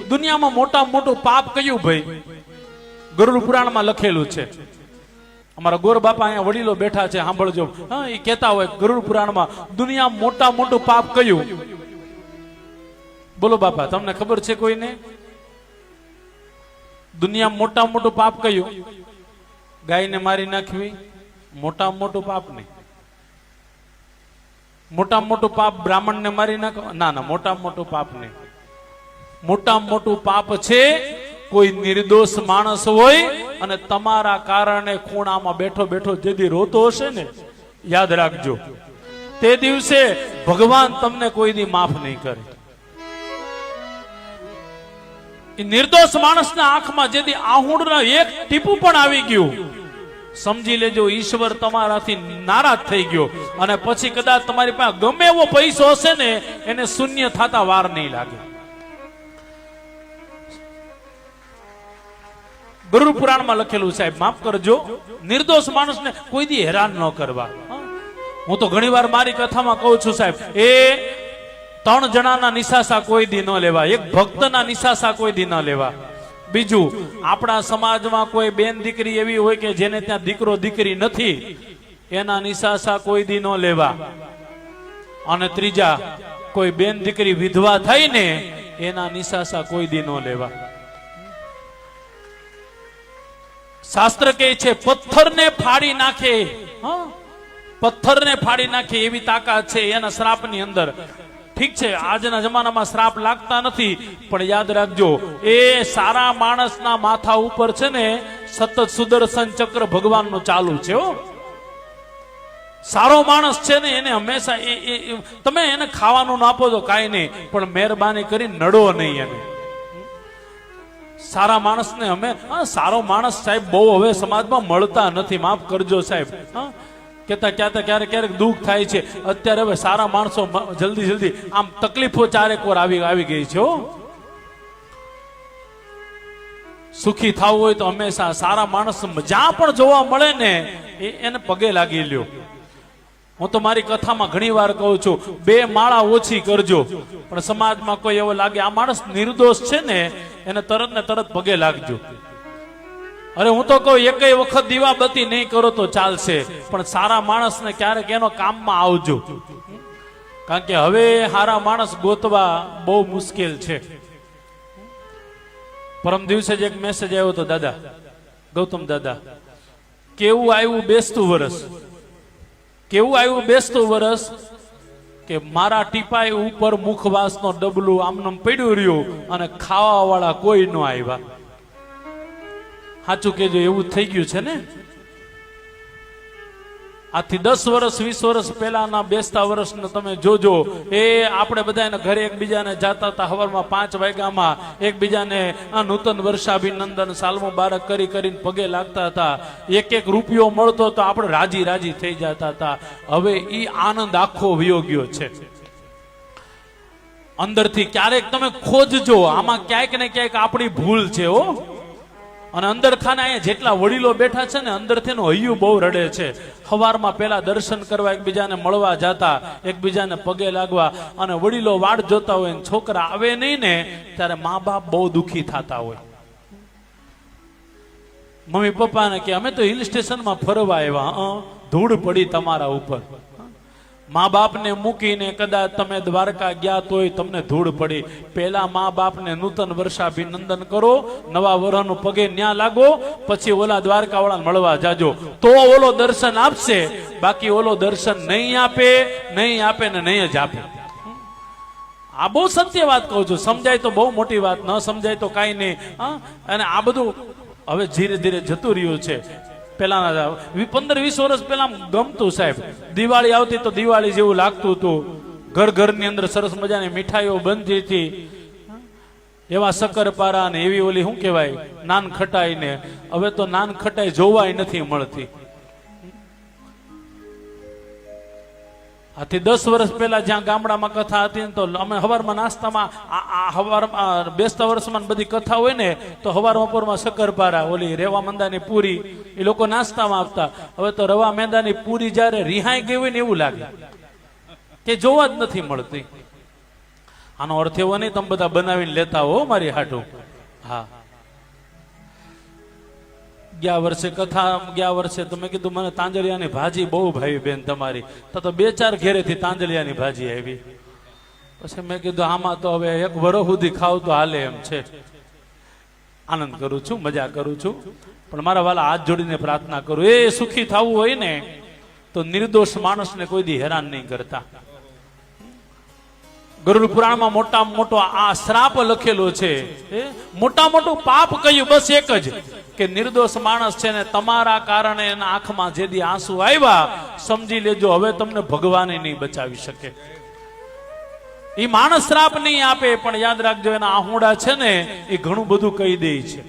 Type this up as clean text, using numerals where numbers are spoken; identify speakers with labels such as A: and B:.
A: દુનિયામાં મોટામાં મોટું પાપ કયું ભાઈ? ગરુડ પુરાણમાં લખેલું છે. અમારા ગોર બાપા અહીંયા વડીલો બેઠા છે, સાંભળજો. હા, એ કહેતા હોય ગરુડ પુરાણમાં દુનિયામાં મોટામાં મોટું પાપ કયું? બોલો બાપા, તમને ખબર છે કોઈને? દુનિયામાં મોટામાં મોટું પાપ કયું? ગાયને મારી નાખવી મોટામાં મોટું પાપ નહીં. મોટામાં મોટું પાપ બ્રાહ્મણને મારી નાખવા? ના ના, મોટામાં મોટું પાપ નહીં. મોટામાં મોટું પાપ છે કોઈ નિર્દોષ માણસ હોય અને તમારા કારણે ખૂણામાં બેઠો બેઠો જેથી રોતો હશે ને, યાદ રાખજો, તે દિવસે ભગવાન તમને કોઈ દી માફ નહીં કરે. નિર્દોષ માણસના આંખમાં જેથી આહુડના એક ટીપું પણ આવી ગયું, સમજી લેજો ઈશ્વર તમારાથી નારાજ થઈ ગયો. અને પછી કદાચ તમારી પાસે ગમે એવો પૈસો હશે ને, એને શૂન્ય થતા વાર નહીં લાગે. ગરુડ પુરાણમાં લખેલું, સાહેબ માફ કરજો, નિર્દોષ માણસને કોઈ દી હેરાન ન કરવા. હું તો ઘણી વાર મારી કથામાં કહું છું સાહેબ, એ 3 જણાના નિશાસા કોઈ દી ન લેવા, એક ભક્તના નિશાસા કોઈ દી ન લેવા. બીજું, આપણા સમાજમાં કોઈ બેન દીકરી એવી હોય કે જેને ત્યાં દીકરો દીકરી નથી, એના નિશાસા કોઈ દી ન લેવા. અને ત્રીજા, કોઈ બેન દીકરી વિધવા થઈ ને, એના નિશાસા કોઈ દી ન લેવા. શાસ્ત્ર કહે છે પથ્થરને ફાડી નાખે, પથ્થરને ફાડી નાખે એવી તાકાત છે એના શ્રાપની અંદર. ઠીક છે, આજના જમાનામાં શ્રાપ લાગતા નથી, પણ યાદ રાખજો, એ સારા માણસના માથા ઉપર છે ને સતત સુદર્શન ચક્ર ભગવાનનું ચાલુ છે. સારો માણસ છે ને એને હંમેશા તમે એને ખાવાનું ના આપો તો કાંઈ નહીં, પણ મહેરબાની કરી નડો નહીં એને. સારા માણસને અમે સારો માણસ સાહેબ બહુ હવે સમાજમાં મળતા નથી, માફ કરજો સાહેબ. કેતા ક્યારેક ક્યારેક દુઃખ થાય છે. અત્યારે હવે સારા માણસો જલ્દી આમ તકલીફો ચારેક વાર આવી ગઈ છે. સુખી થવું હોય તો હંમેશા સારા માણસ જ્યાં પણ જોવા મળે ને એને પગે લાગી લ્યો. હું તો મારી કથામાં ઘણી વાર કહું છું, 2 માળા ઓછી કરજો, પણ સમાજમાં કોઈ એવો લાગે આ માણસ નિર્દોષ છે ને, એને તરત ને તરત પગે લાગજો. અરે હું તો કહું, એકય વખત દીવાબત્તી નહીં કરો તો ચાલશે, પણ સારા માણસને ક્યારેક એનો કામમાં આવજો. કારણ કે હવે સારા માણસ ગોતવા બહુ મુશ્કેલ છે. પરમ દિવસે જ એક મેસેજ આવ્યો હતો, દાદા ગૌતમ દાદા, કેવું આવ્યું બેસતું વરસ, કેવું આવ્યું બેસતું વરસ, કે મારા ટીપાઈ ઉપર મુખવાસનો ડબલું આમનામ પડ્યું રહ્યું અને ખાવા વાળા કોઈ ન આવ્યા. સાચું કેજો, એવું થઈ ગયું છે ને. આથી 10 વર્ષ 20 વર્ષ પહેલાના બેસતા વર્ષને તમે જોજો, એ આપણે બધા ઘરે એકબીજાને જાતા હતા, સવારમાં 5 વાગ્યામાં એકબીજાને નૂતન વર્ષાભિનંદન સાલ મુબારક કરીને પગે લાગતા હતા. 1 રૂપિયો મળતો તો આપણે રાજી થઈ જતા હતા. હવે ઈ આનંદ આખો વયો ગયો છે. અંદરથી ક્યારેક તમે ખોજજો, આમાં ક્યાંક ને ક્યાંક આપણી ભૂલ છે. અને અંદર ખાને અહીંયા જેટલા વડીલો બેઠા છે ને, અંદરથી હૈયું બહુ રડે છે. સવારમાં પેલા દર્શન કરવા એકબીજાને મળવા જતા, એકબીજાને પગે લાગવા, અને વડીલો વાટ જોતા હોય, છોકરા આવે નહીં ને ત્યારે મા બાપ બહુ દુખી થતા હોય. મમ્મી પપ્પાને કે અમે તો હિલ સ્ટેશનમાં ફરવા આવ્યા, ધૂળ પડી તમારા ઉપર. મા બાપને મૂકીને કદાચ તમે દ્વારકા ગયા તોય તમને ધૂળ પડી. પેલા મા બાપને નૂતન વર્ષાભિનંદન કરો, નવા વર્ષનું પગે ન્યા લાગો, પછી ઓલા દ્વારકા વાળાને મળવા જાજો, તો ઓલો દર્શન આપશે. બાકી ઓલો દર્શન નહીં આપે ને નહીં જ આપે. આ બહુ સત્ય વાત કહું છું. સમજાય તો બહુ મોટી વાત, ન સમજાય તો કાંઈ નહીં. અને આ બધું હવે ધીરે ધીરે જતું રહ્યું છે. પેલાના 15-20 વર્ષ પહેલા ગમતું સાહેબ. દિવાળી આવતી તો દિવાળી જેવું લાગતું હતું. ઘરની અંદર સરસ મજાની મીઠાઈઓ બનતી હતી, એવા શક્કરપારા ને એવી ઓલી શું કહેવાય નાન ખટાઈ ને. હવે તો નાન ખટાઈ જોવાય નથી મળતી. આથી 10 વર્ષ પહેલા જ્યાં ગામડામાં કથા હતી ને, તો અમે હવારમાં નાસ્તામાં હવારમાં બેસતા વર્ષમાં બધી કથા હોય ને, તો હવારમાં પોરમાં શક્કરપારા, ઓલી રેવા મંદાની પૂરી, એ લોકો નાસ્તામાં આપતા. હવે તો રવા મેંદાની પૂરી જયારે રિહાઈ ગઈ હોય ને એવું લાગે કે જોવા જ નથી મળતી. આનો અર્થ એવો નહીં તમે બધા બનાવીને લેતા હો મારી હાટું. હા, ગયા વર્ષે તમે કીધું મને તાંજલિયાની ભાજી બહુ ભાવી બેન તમારી, તો 2-4 ઘેરેથી તાંજલિયાની ભાજી આવી. પછી મેં કીધું આમાં તો હવે 1 વર્ષ સુધી ખાવ તો હાલે એમ છે. આનંદ કરું છું, મજા કરું છું, પણ મારા વાલા હાથ જોડીને પ્રાર્થના કરું, એ સુખી થવું હોય ને તો નિર્દોષ માણસને કોઈ દી હેરાન નહીં કરતા. ગરુડ પુરાણમાં મોટામાં મોટો આ શ્રાપ લખેલો છે. મોટા મોટું પાપ કયું બસ એક જ, કે નિર્દોષ માણસ છે ને તમારા કારણે એના આંખમાં જે દી આંસુ આવ્યા, સમજી લેજો હવે તમને ભગવાન નહીં બચાવી શકે. એ માણસ શ્રાપ નહીં આપે, પણ યાદ રાખજો એના આહુડા છે ને એ ઘણું બધું કહી દે છે.